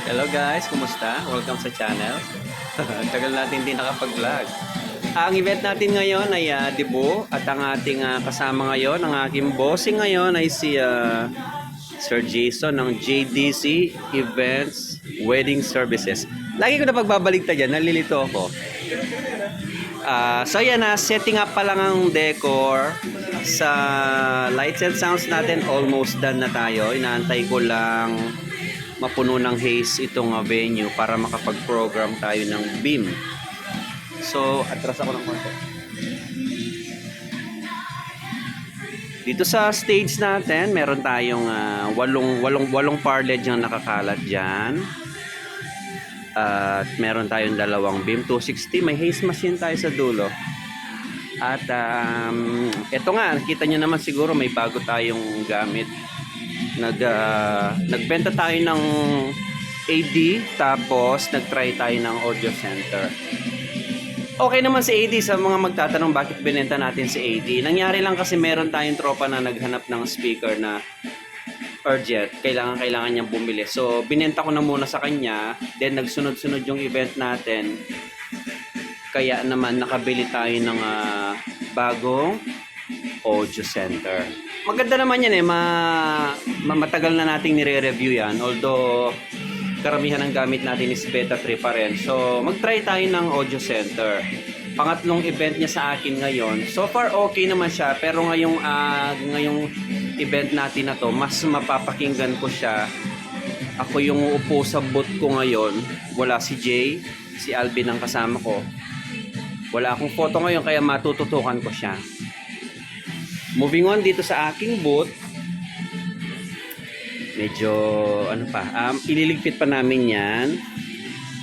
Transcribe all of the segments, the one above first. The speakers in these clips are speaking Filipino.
Hello guys, kumusta? Welcome sa channel. Tagal natin din nakapag-vlog. Ang event natin ngayon ay debut at ang ating kasama ngayon, ang aking bossing ngayon ay si Sir Jason ng JDC Events Wedding Services. Lagi ko na pagbabalik dyan, nalilito ako. So yan setting up pa lang ang decor sa lights and sounds natin. Almost done na tayo. Inaantay ko lang mapuno ng haze itong venue para makapag-program tayo ng beam. So, atras ako ng konti. Dito sa stage natin, meron tayong walong parled yung nakakalat dyan. At meron tayong dalawang beam 260. May haze machine tayo sa dulo. At ito nga, nakita nyo naman siguro may bago tayong gamit. Nagbenta tayo ng AD, tapos nagtry tayo ng audio center. Okay naman si AD. Sa mga magtatanong bakit binenta natin si AD, nangyari lang kasi meron tayong tropa na naghanap ng speaker na urgent, kailangan niyang bumili. So binenta ko na muna sa kanya, then nagsunod-sunod yung event natin, kaya naman nakabili tayo ng bagong audio center. Maganda naman yan matagal na nating nire-review yan, although karamihan ng gamit natin is beta 3 pa rin. So mag-try tayo ng audio center. Pangatlong event niya sa akin ngayon. So far okay naman siya, pero ngayong event natin na to, mas mapapakinggan ko siya. Ako yung uupo sa booth ko ngayon. Wala si Jay, si Alvin ang kasama ko. Wala akong photo ngayon, kaya matututukan ko siya. Moving on dito sa aking booth, medyo ililigpit pa namin yan.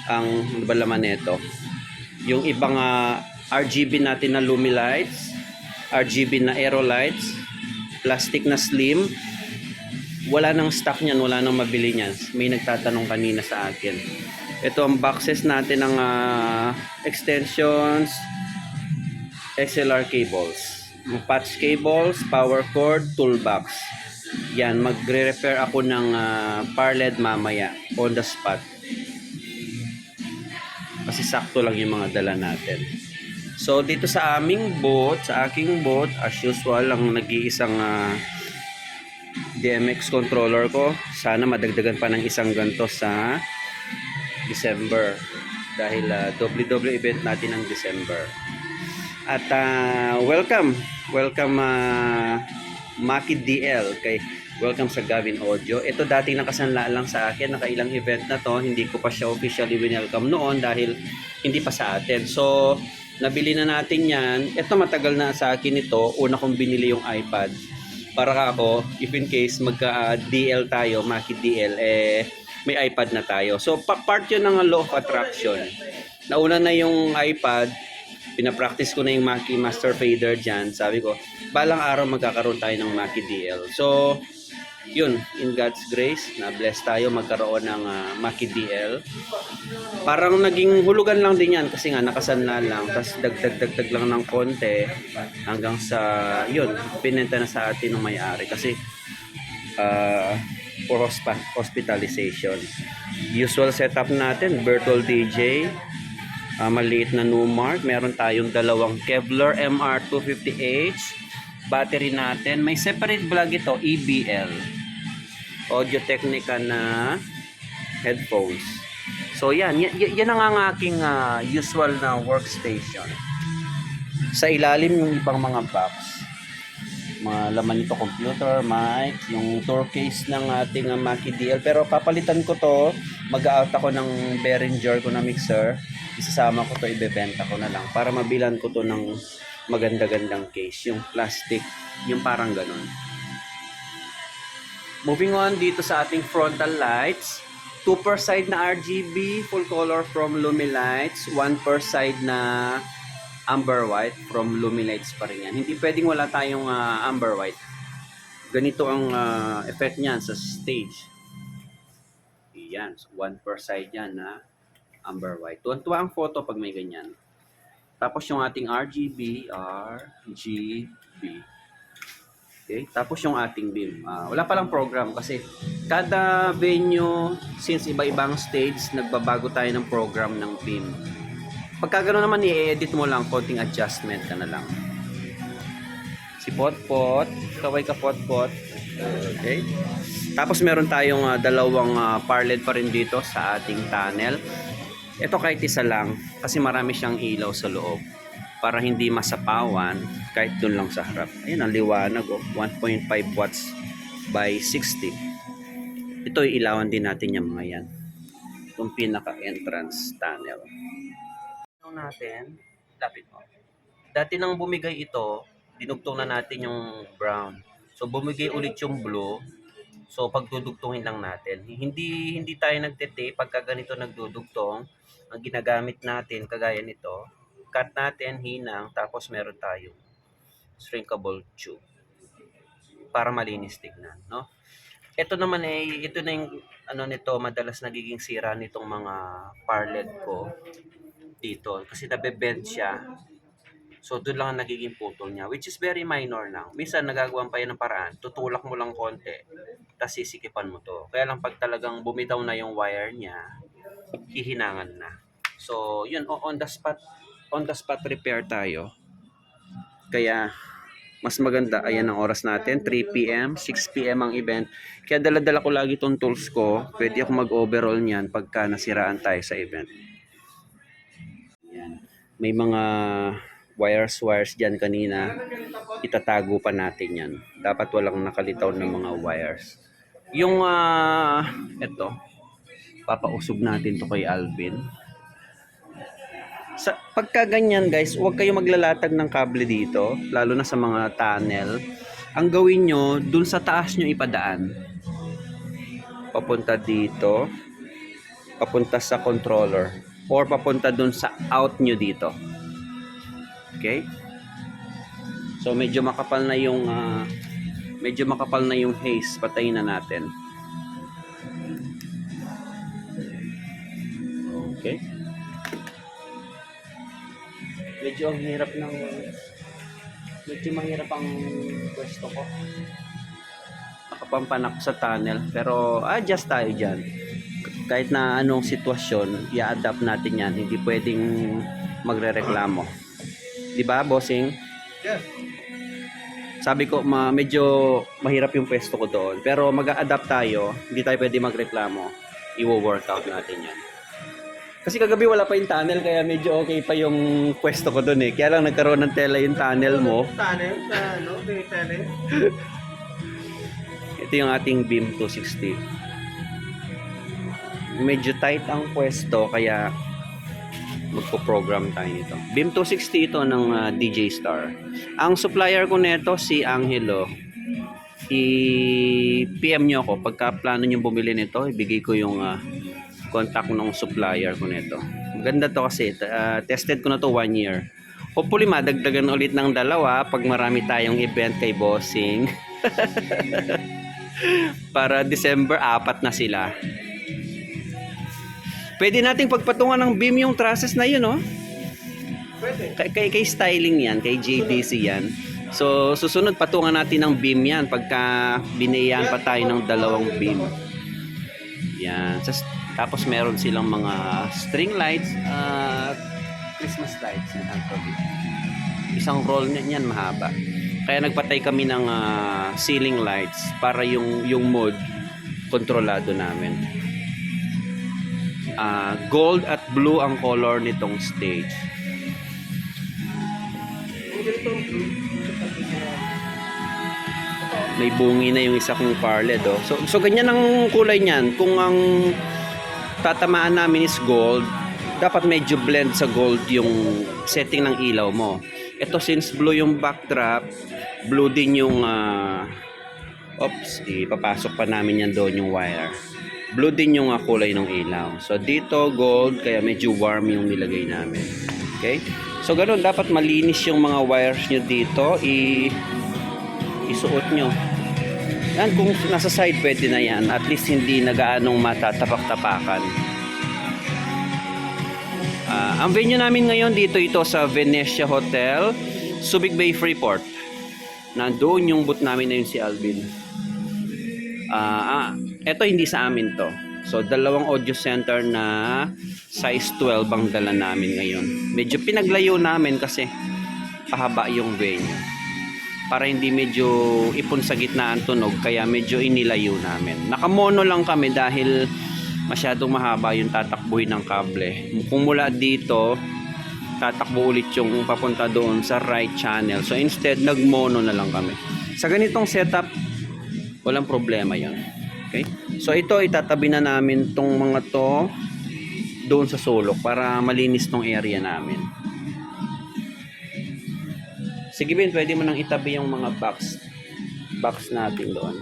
Ang ano ba laman nito? Yung ibang RGB natin na Lumi lights, RGB na Aero lights, plastic na slim. Wala nang stock niyan, wala nang mabili niyan. May nagtatanong kanina sa akin. Ito ang boxes natin ng extensions, XLR cables, patch cables, power cord, toolbox. Yan, magre-repair ako ng parled mamaya on the spot. Kasi sakto lang yung mga dala natin. So dito sa aming booth, sa aking booth, as usual, ang nag-iisang DMX controller ko. Sana madagdagan pa ng isang ganto sa December. Dahil double event natin ng December. At welcome Maki DL, welcome sa Gavin Audio. Ito dating nakasanla lang sa akin, nakailang event na to, hindi ko pa siya officially welcome noon dahil hindi pa sa atin. So nabili na natin yan. Ito matagal na sa akin ito, una kong binili yung iPad para ako, if in case magka DL tayo, Maki DL, may iPad na tayo. So part yun ng law of attraction. Nauna na yung iPad, pinapractice ko na yung Maki Master Fader dyan. Sabi ko, balang araw magkakaroon tayo ng Maki DL. So, yun, in God's grace, na-bless tayo magkaroon ng Maki DL. Parang naging hulugan lang din yan kasi nga nakasanla lang. Tapos dagdag lang ng konti hanggang sa, yun, pinenta na sa atin ng may-ari. Kasi, for hospitalization. Usual setup natin, virtual DJ, maliit na Numark. Meron tayong dalawang Kevlar MR250H. Battery natin. May separate plug ito, EBL. Audio Technica na headphones. So yan ang aking usual na workstation. Sa ilalim yung ibang mga box. Mga laman nito, computer, mic, yung tour case ng ating Maki DL. Pero papalitan ko to, mag-out ako ng Behringer ko na mixer. Isasama ko to, ibebenta ko na lang para mabilan ko to ng maganda-gandang case, yung plastic, yung parang ganun. Moving on dito sa ating frontal lights, 2 per side na RGB full color from Lumi Lights, 1 per side na amber white from Lumi Lights pa rin yan. Hindi pwedeng wala tayong amber white. Ganito ang effect niyan sa stage. Yan, so 1 per side yan na amber white. Tuwan-tuwa ang photo pag may ganyan. Tapos yung ating RGB. Okay? Tapos yung ating beam. Wala palang program kasi kada venue, since iba-ibang stage, nagbabago tayo ng program ng beam. Pagka gano'n naman, i-edit mo lang, konting adjustment ka na lang. Si Potpot, kaway ka Potpot. Okay? Tapos meron tayong dalawang parled pa rin dito sa ating tunnel. Ito kahit isa lang kasi marami siyang ilaw sa loob para hindi masapawan kahit dun lang sa harap. Ayun ang liwanag 1.5 watts by 60. Ito ilawan din natin yung mga yan. Itong pinaka-entrance tunnel. Ito natin, lapit mo. Dati nang bumigay ito, dinugtong na natin yung brown. So bumigay ulit yung blue. So pagdudugtungin lang natin. Hindi tayo nagtete pagka ganito nagdudugtong. Ang ginagamit natin kagaya nito, cut natin hinang tapos meron tayong shrinkable tube para malinis tignan, no? Ito naman ito na yung ano nito, madalas nagiging sira nitong mga parled ko dito kasi nabe-bend siya. So, doon lang ang nagiging putol niya, which is very minor lang. Minsan, nagagawan pa yan ng paraan. Tutulak mo lang konti, tapos sisikipan mo to. Kaya lang pag talagang bumitaw na yung wire niya, hihinangan na. So, yun, on the spot repair tayo. Kaya, mas maganda, ayan ang oras natin, 3 p.m., 6 p.m. ang event. Kaya dala-dala ko lagi itong tools ko. Pwede ako mag-overall niyan pagka nasiraan tayo sa event. Yan. May mga wires dyan kanina, itatago pa natin yan. Dapat walang nakalitaw ng mga wires. Yung ito, papausog natin to kay Alvin. Sa pagka ganyan guys, huwag kayo maglalatag ng kable dito, lalo na sa mga tunnel. Ang gawin nyo, dun sa taas nyo ipadaan. Papunta dito, papunta sa controller, or papunta dun sa out nyo dito. Okay? So medyo makapal na yung haze, patayin na natin. Okay? Medyo mahirap ang pwesto ko. Nakapampanak sa tunnel, pero adjust tayo diyan. Kahit na anong sitwasyon, i-adapt natin 'yan. Hindi pwedeng magrereklamo. 'Di ba, bossing? Yes. Sabi ko, medyo mahirap yung pwesto ko doon. Pero mag-a-adapt tayo. Hindi tayo pwede magreklamo. I-workout natin yan. Kasi kagabi wala pa yung tunnel, kaya medyo okay pa yung pwesto ko doon eh. Kaya lang nagkaroon ng tela yung tunnel mo. Tunnel? Ano? Tunnel? Ito yung ating beam 260. Medyo tight ang pwesto, kaya magpo-program tayo nito. Beam 260 ito ng DJ Star. Ang supplier ko nito si Angelo. I-PM nyo ako pagka plano nyo bumili nito. Ibigay ko yung contact ng supplier ko nito. Maganda to kasi tested ko na to 1 year. Hopefully madagdagan ulit ng 2 pag marami tayong event kay Bossing. Para December 4 na sila. Pwede nating pagpatungan ng beam yung trusses na yun, no? Pwede. Kay styling yan, kay JDC yan. So, susunod patungan natin ng beam yan pagka binayaan pa tayo ng 2 beam. Yan. Tapos meron silang mga string lights, Christmas lights yan actually. Isang roll niyan mahaba. Kaya nagpatay kami ng ceiling lights para yung mode kontrolado namin. Gold at blue ang color nitong stage. May bungi na yung isa kong parled, oh. So ganyan ang kulay niyan. Kung ang tatamaan namin is gold, dapat medyo blend sa gold yung setting ng ilaw mo. Ito since blue yung backdrop, blue din yung ipapasok pa namin yan doon yung wire. Blue din yung kulay ng ilaw. So dito gold, kaya medyo warm yung nilagay namin. Okay? So ganoon, dapat malinis yung mga wires nyo dito. Isuot nyo. Yan, kung nasa side pwede na yan. At least hindi nagaanong matatapak-tapakan. Ang venue namin ngayon dito ito sa Venetia Hotel, Subic Bay, Freeport. Nandoon yung boot namin na yun si Alvin. Eto hindi sa amin to. So, dalawang audio center na size 12 ang dala namin ngayon. Medyo pinaglayo namin kasi pahaba yung venue. Para hindi medyo ipon sa gitna ang tunog, kaya medyo inilayo namin. Nakamono lang kami dahil masyadong mahaba yung tatakbuhin ng kable. Kung mula dito, tatakbo ulit yung papunta doon sa right channel. So instead, nagmono na lang kami. Sa ganitong setup, walang problema yon. Okay? So ito, itatabi na namin tong mga to doon sa sulok para malinis tong area namin. Sige Ben, pwede mo nang itabi yung mga box natin doon.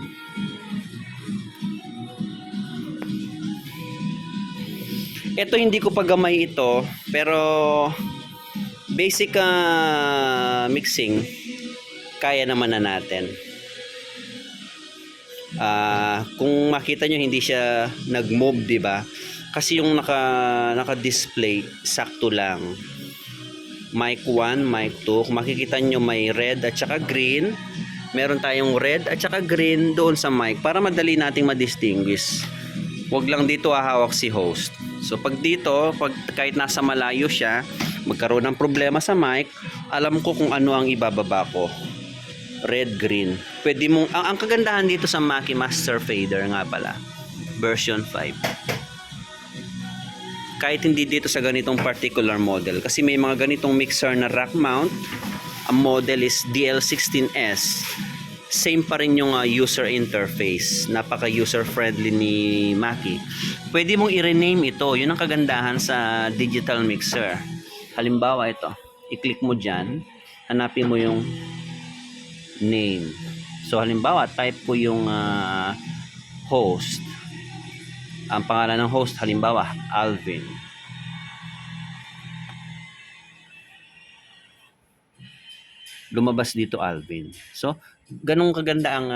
Ito hindi ko pa gamay ito, pero basic mixing kaya naman na natin. Kung makita nyo hindi siya nag-move, di ba? Kasi yung naka-display sakto lang. Mic 1, mic 2. Kung makikita nyo may red at saka green. Meron tayong red at saka green doon sa mic para madali nating ma-distinguish. Huwag lang dito hawak si host. So pag dito, kahit nasa malayo siya, magkaroon ng problema sa mic, alam ko kung ano ang ibababa ko. Red, green. Pwede mong, ang kagandahan dito sa Mackie Master Fader nga pala, version 5. Kahit hindi dito sa ganitong particular model, kasi may mga ganitong mixer na rack mount, ang model is DL16S. Same pa rin yung user interface. Napaka user friendly ni Mackie. Pwede mong i-rename ito. Yun ang kagandahan sa digital mixer. Halimbawa ito, i-click mo dyan, hanapin mo yung name. So halimbawa, type ko yung host. Ang pangalan ng host, halimbawa, Alvin. Lumabas dito Alvin. So, ganun kaganda ang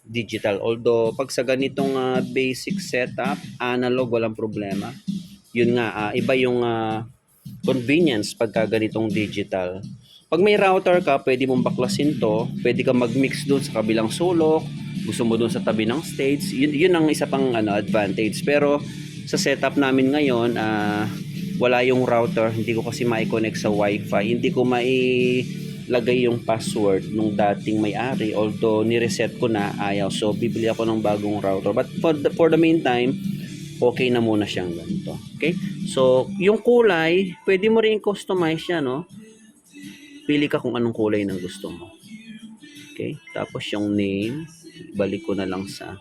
digital. Although, pag sa ganitong basic setup, analog, walang problema. Yun nga, iba yung convenience pagka ganitong digital. Pag may router ka, pwede mong baklasin to. Pwede ka mag-mix doon sa kabilang sulok. Gusto mo doon sa tabi ng stage. Yun ang isa pang advantage. Pero sa setup namin ngayon, wala yung router. Hindi ko kasi mai-connect sa wifi. Hindi ko lagay yung password nung dating may-ari, although ni-reset ko na, ayaw. So bibili ako ng bagong router, but for the meantime, okay na muna siyang ganito. Okay, so yung kulay pwede mo rin customize siya, no? Pili ka kung anong kulay ng gusto mo. Okay, tapos yung name, balik ko na lang sa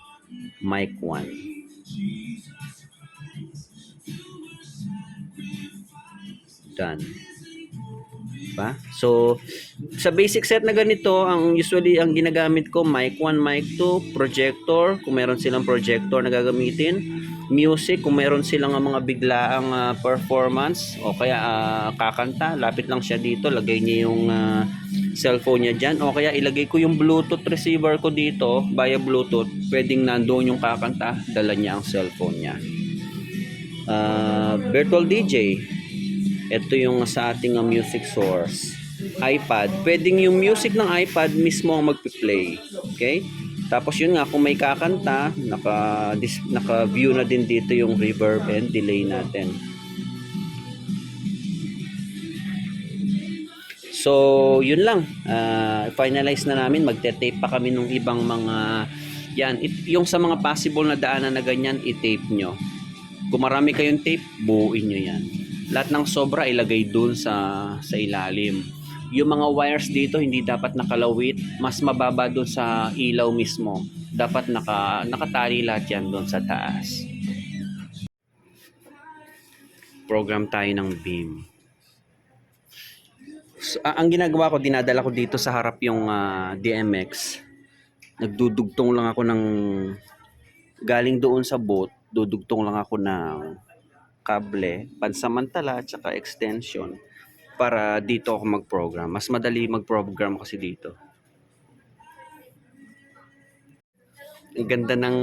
mic 1. Done. Diba? So, sa basic set na ganito, ang usually ang ginagamit ko, mic 1, mic 2, projector, kung meron silang projector na gagamitin, music, kung meron silang mga biglaang performance, o kaya kakanta, lapit lang siya dito, lagay niya yung cellphone niya dyan, o kaya ilagay ko yung Bluetooth receiver ko dito, via Bluetooth, pwedeng nandoon yung kakanta, dala niya ang cellphone niya. Virtual DJ, ito yung sa ating music source. iPad. Pwedeng yung music ng iPad mismo ang magpi-play. Okay? Tapos yun nga, kung may kakanta, naka-view na din dito yung reverb and delay natin. So, yun lang. Finalize na namin. Magte-tape pa kami ng ibang mga... Yan. Yung sa mga possible na daanan na ganyan, i-tape nyo. Kung marami kayong tape, buuin nyo yan. Lahat ng sobra ilagay dun sa ilalim. Yung mga wires dito hindi dapat nakalawit, mas mababa dun sa ilaw mismo. Dapat nakatali lahat yan dun sa taas. Program tayo ng beam. So, ang ginagawa ko, dinadala ko dito sa harap yung DMX. Nagdudugtong lang ako ng galing doon sa boat, dudugtong lang ako ng kable, pansamantala at saka extension para dito ako mag-program. Mas madali mag-program kasi dito. Ang ganda ng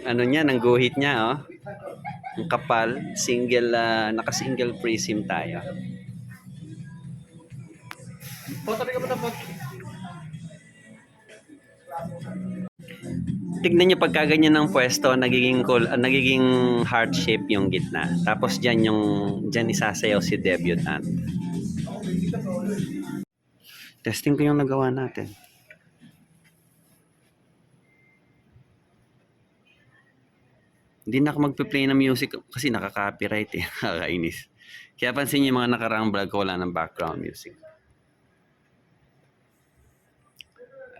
ano niya, ng guhit niya, oh. Ang kapal, single naka-single prism tayo. Foto ka mo na foto. tignan nyo pagka ganyan ng pwesto, nagiging heart shape yung gitna. Tapos dyan isasayaw si debutant. Testing ko yung nagawa natin. Hindi na ako magpe-play ng music kasi nakaka-copyright eh. Nakakainis. Kaya pansin niyo yung mga nakaraang vlog ko wala ng background music.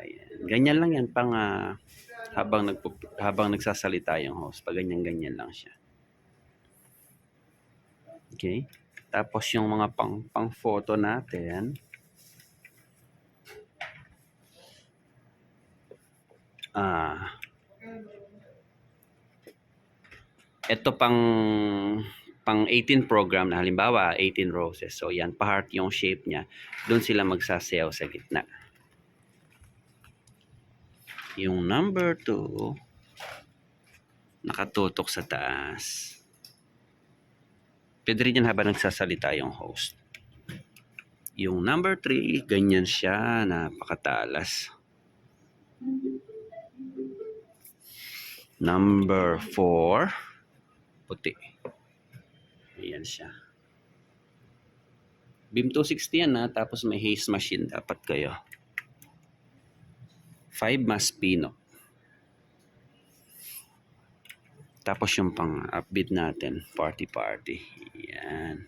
Ayan. Ganyan lang yan pang habang nagsasalita yung host. Pag ganyan lang siya. Okay? Tapos yung mga pang photo natin. Ito pang 18 program na halimbawa 18 roses. So yan, pa-heart yung shape niya. Doon sila magsasayaw sa gitna. Yung number 2 nakatutok sa taas. Pwede rin yan habang nagsasalita yung host. Yung number 3, ganyan siya, napakatalas. Number 4, puti. Ayan siya. Beam 260 yan na, tapos may haze machine dapat kayo. 5 mas pino. Tapos yung pang upbeat natin, party. Yan.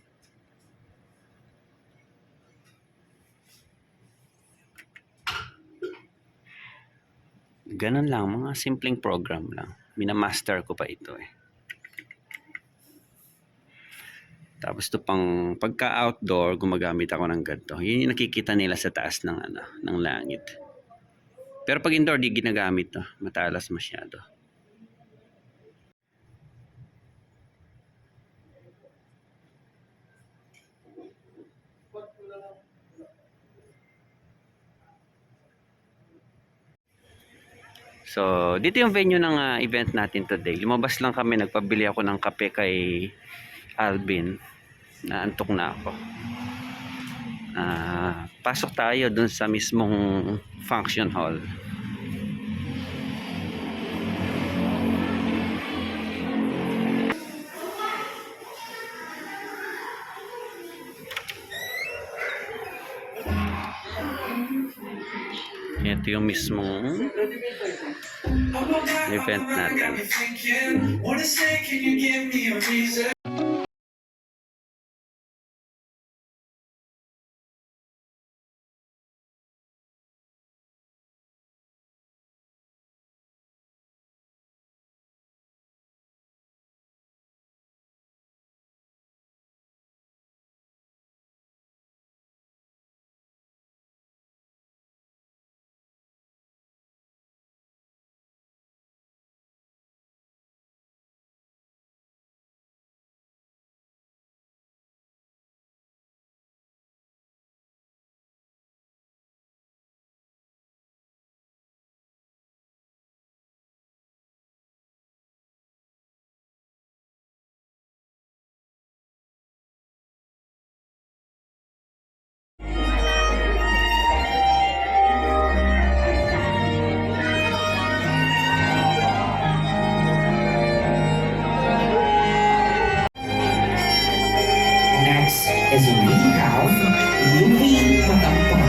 Ganun lang, mga simpleng program lang. Minamaster ko pa ito eh. Tapos ito pang pagka-outdoor, gumagamit ako ng ganito. Yun yung nakikita nila sa taas ng ng langit. Pero pag indoor, di ginagamit to. Matalas masyado. So, dito yung venue ng event natin today. Lumabas lang kami, nagpabili ako ng kape kay Alvin. Naantok na ako. Pasok tayo dun sa mismong function hall. Ito yung mismong event natin. As we have moving Matapang.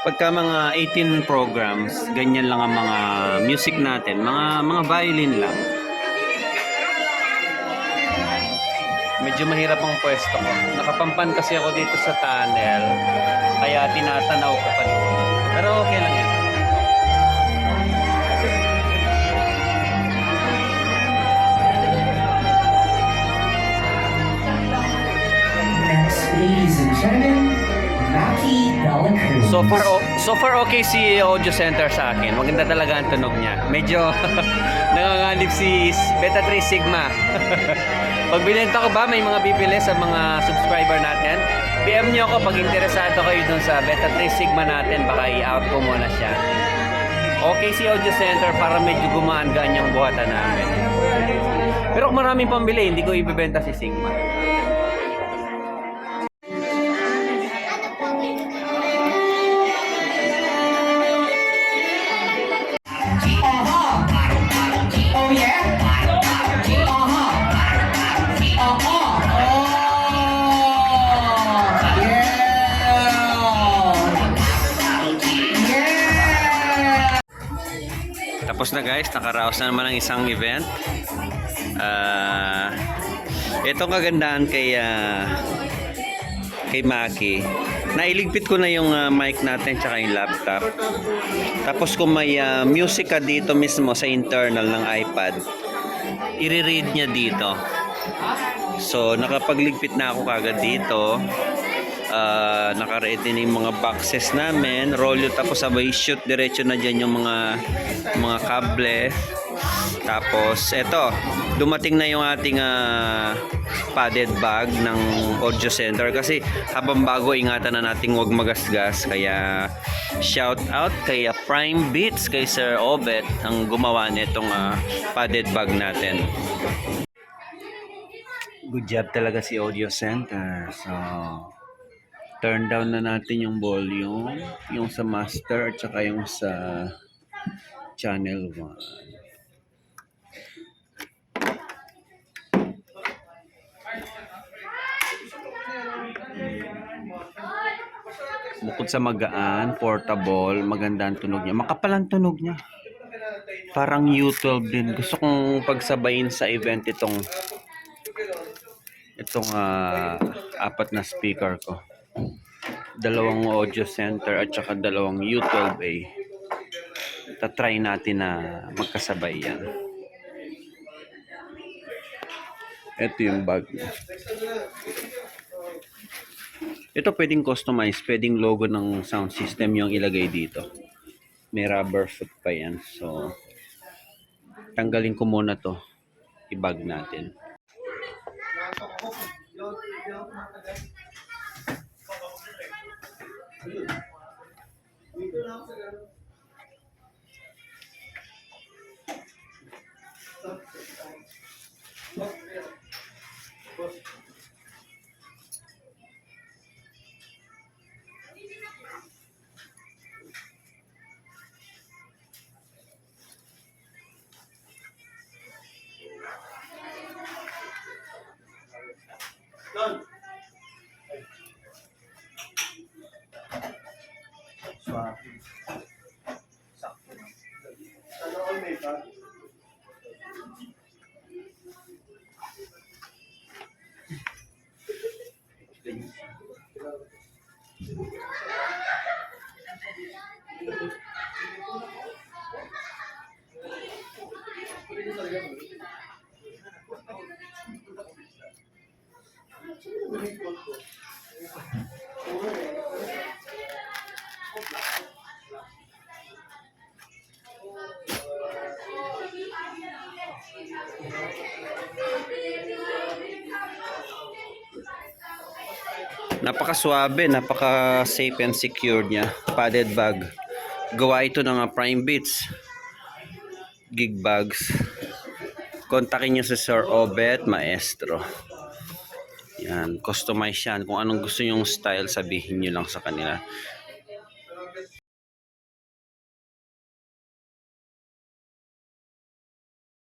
Pagka mga 18 programs, ganyan lang ang mga music natin, mga violin lang. Medyo mahirap ang pwesto ko. Nakapampan kasi ako dito sa tunnel, kaya tinatanaw ko pa doon. Pero okay lang yan. Next, ladies and gentlemen, Maki Dela Cruz. So far okay si Audio Center sa akin. Maganda talaga ang tunog niya. Medyo nanganganib si Beta 3 Sigma. Pag binenta ko ba, may mga bibili sa mga subscriber natin? PM nyo ako pag interesado kayo dun sa Beta 3 Sigma natin. Baka i-out ko muna siya. Okay si Audio Center para medyo gumaan-gaan yung buhatan namin. Pero kung maraming pambili, hindi ko ibebenta si Sigma. na guys, nakaraos na naman ng isang event. Itong kagandahan kay Maki, nailigpit ko na yung mic natin tsaka yung laptop. Tapos kung may music ka dito mismo sa internal ng iPad, i-read niya dito. So nakapagligpit na ako kagad dito. Naka-ready na yung mga boxes namin, rolyo, tapos sabay shoot diretso na dyan yung mga kable. Tapos eto, dumating na yung ating padded bag ng audio center kasi habang bago ingatan na nating huwag magasgas. Kaya shout out kay Prime Beats, kay Sir Obet ang gumawa nitong padded bag natin. Good job talaga si Audio Center. So turn down na natin yung volume, yung sa master at saka yung sa channel 1. Bukod sa magaan, portable, maganda ang tunog niya. Makapal ang tunog niya. Parang U12 din. Gusto kong pagsabayin sa event itong apat na speaker ko. Dalawang audio center at saka dalawang U12A. Tatry natin na magkasabay yan. Ito yung bag. Ito pwedeng customize, pwedeng logo ng sound system yung ilagay dito. May rubber foot pa yan. So, tanggalin ko muna to. I-bag natin. Sana all may bag. Napaka-swabe, napaka-safe and secure niya. Padded bag. Gawa ito ng Prime Beats gig bags. Kontakin niyo si Sir Obet Maestro. Yan, customize yan. Kung anong gusto nyong style, sabihin niyo lang sa kanila.